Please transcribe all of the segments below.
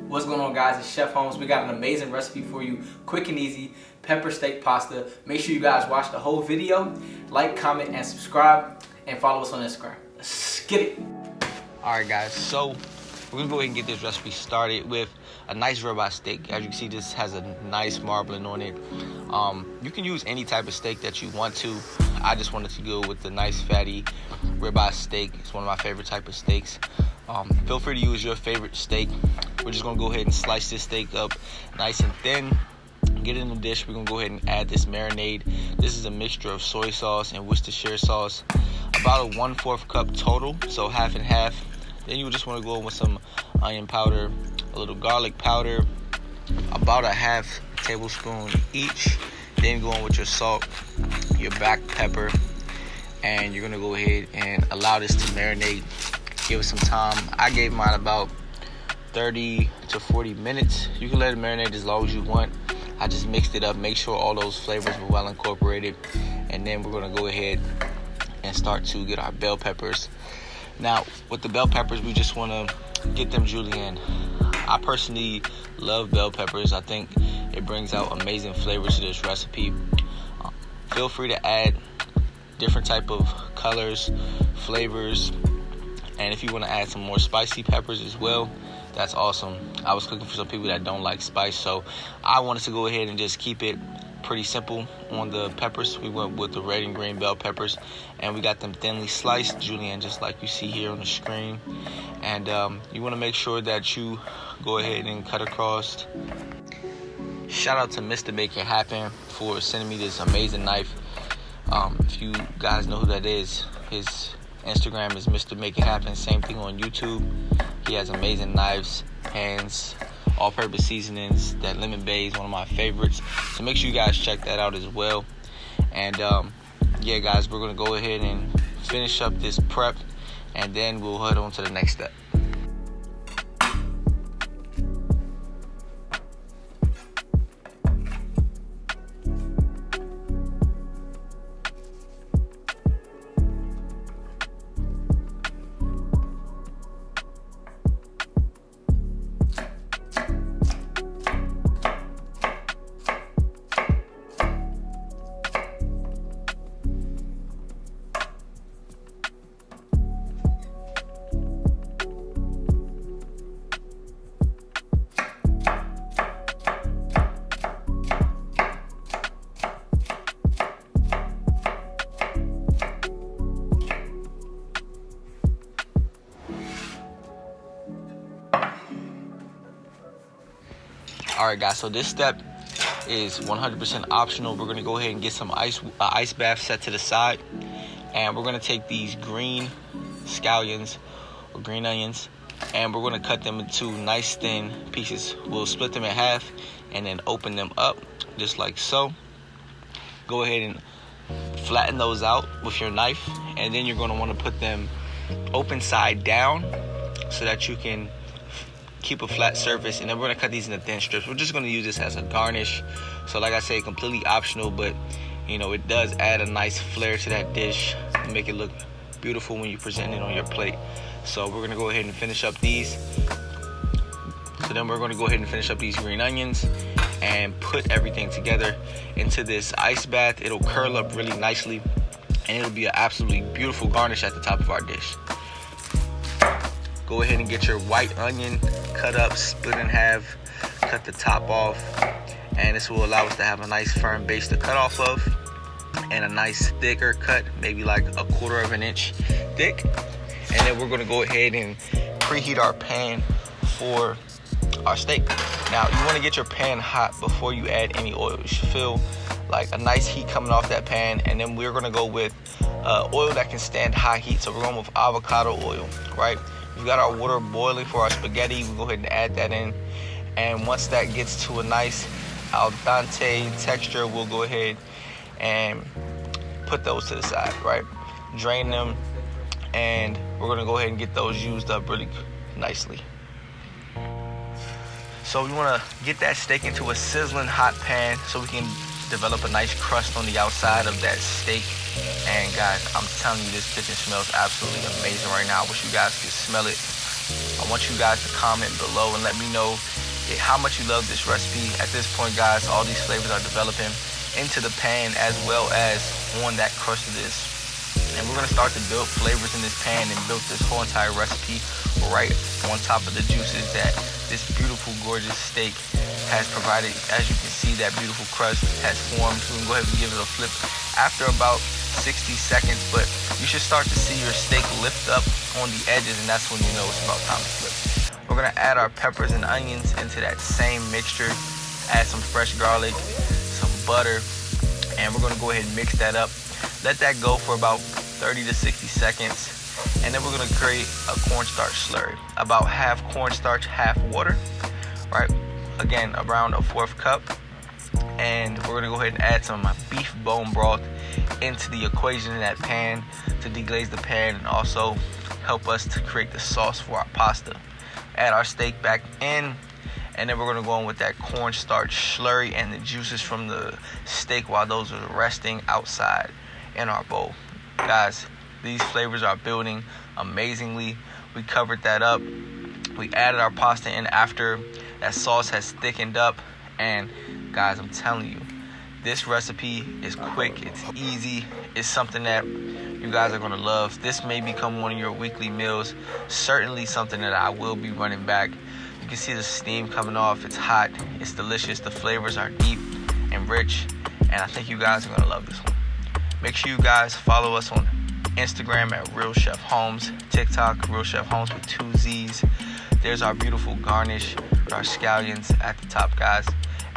What's going on, guys? It's Chef Holmes. We got an amazing recipe for you, quick and easy, pepper steak pasta. Make sure you guys watch the whole video, like, comment, and subscribe, and follow us on Instagram. Let's get it. Alright guys, so we're gonna go ahead and get this recipe started with a nice ribeye steak. As you can see, this has a nice marbling on it. You can use any type of steak that you want to. I just wanted to go with the nice fatty ribeye steak. It's one of my favorite type of steaks. Feel free to use your favorite steak. We're just gonna go ahead and slice this steak up nice and thin. Get it in the dish. We're gonna go ahead and add this marinade. This is a mixture of soy sauce and Worcestershire sauce. About a 1/4 cup total, so half and half. Then you just want to go in with some onion powder, a little garlic powder, about a ½ tablespoon each. Then go in with your salt, your black pepper, and you're gonna go ahead and allow this to marinate. Give it some time. I gave mine about 30 to 40 minutes. You can let it marinate as long as you want. I just mixed it up, make sure all those flavors were well incorporated, and then we're gonna go ahead and start to get our bell peppers. Now, with the bell peppers, we just want to get them julienne. I personally love bell peppers. I think it brings out amazing flavors to this recipe. Feel free to add different type of colors, flavors, and if you want to add some more spicy peppers as well, that's awesome. I was cooking for some people that don't like spice, so I wanted to go ahead and just keep it pretty simple on the peppers. We went with the red and green bell peppers, and we got them thinly sliced julienne, just like you see here on the screen. And you want to make sure that you go ahead and cut across. Shout out to Mr. Make It Happen for sending me this amazing knife. If you guys know who that is, his Instagram is Mr. Make It Happen. Same thing on YouTube. He has amazing knives, pans, all-purpose seasonings. That lemon bay is one of my favorites, so make sure you guys check that out as well. And yeah guys, we're gonna go ahead and finish up this prep, and then we'll head on to the next step. Alright guys, so this step is 100% optional. We're gonna go ahead and get some ice bath set to the side, and we're gonna take these green scallions or green onions, and we're gonna cut them into nice thin pieces. We'll split them in half and then open them up just like so. Go ahead and flatten those out with your knife, and then you're gonna want to put them open side down so that you can keep a flat surface. And then we're gonna cut these into thin strips. We're just gonna use this as a garnish, so like I say, completely optional, but you know, it does add a nice flair to that dish and make it look beautiful when you present it on your plate. So we're gonna go ahead and finish up these. So then we're gonna go ahead and finish up these green onions and put everything together into this ice bath. It'll curl up really nicely, and it'll be an absolutely beautiful garnish at the top of our dish. Go ahead and get your white onion cut up, split in half, cut the top off, and this will allow us to have a nice firm base to cut off of, and a nice thicker cut, maybe like a 1/4 inch thick. And then we're gonna go ahead and preheat our pan for our steak. Now you wanna get your pan hot before you add any oil. You should feel like a nice heat coming off that pan, and then we're gonna go with oil that can stand high heat. So we're going with avocado oil, right? We've got our water boiling for our spaghetti. We'll go ahead and add that in, and once that gets to a nice al dente texture, we'll go ahead and put those to the side, right? Drain them, and we're gonna go ahead and get those used up really nicely. So we wanna get that steak into a sizzling hot pan so we can develop a nice crust on the outside of that steak. And guys, I'm telling you, this kitchen smells absolutely amazing right now. I wish you guys could smell it. I want you guys to comment below and let me know how much you love this recipe. At this point, guys, all these flavors are developing into the pan as well as on that crust of this. And we're gonna start to build flavors in this pan and build this whole entire recipe right on top of the juices that this beautiful, gorgeous steak has provided. As you can see, that beautiful crust has formed. So we can go ahead and give it a flip after about 60 seconds, but you should start to see your steak lift up on the edges, and that's when you know it's about time to flip. We're gonna add our peppers and onions into that same mixture, add some fresh garlic, some butter, and we're gonna go ahead and mix that up. Let that go for about 30 to 60 seconds, and then we're gonna create a cornstarch slurry, about half cornstarch, half water, right? Again, around a 1/4 cup. And we're gonna go ahead and add some beef bone broth into the equation in that pan to deglaze the pan and also help us to create the sauce for our pasta. Add our steak back in, and then we're gonna go in with that cornstarch slurry and the juices from the steak while those are resting outside in our bowl. Guys, these flavors are building amazingly. We covered that up. We added our pasta in after that sauce has thickened up, and guys, I'm telling you, this recipe is quick, it's easy, it's something that you guys are gonna love. This may become one of your weekly meals, certainly something that I will be running back. You can see the steam coming off, it's hot, it's delicious, the flavors are deep and rich, and I think you guys are gonna love this one. Make sure you guys follow us on Instagram at Realchefholmez, TikTok, Realchefholmez with 2 Z's. There's our beautiful garnish with our scallions at the top, guys.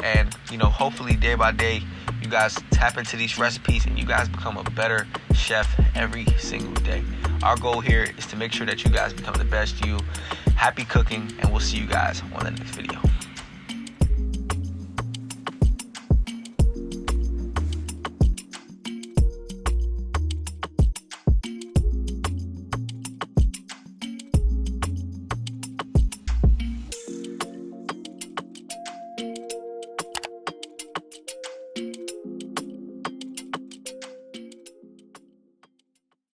And, you know, hopefully day by day, you guys tap into these recipes and you guys become a better chef every single day. Our goal here is to make sure that you guys become the best you. Happy cooking, and we'll see you guys on the next video.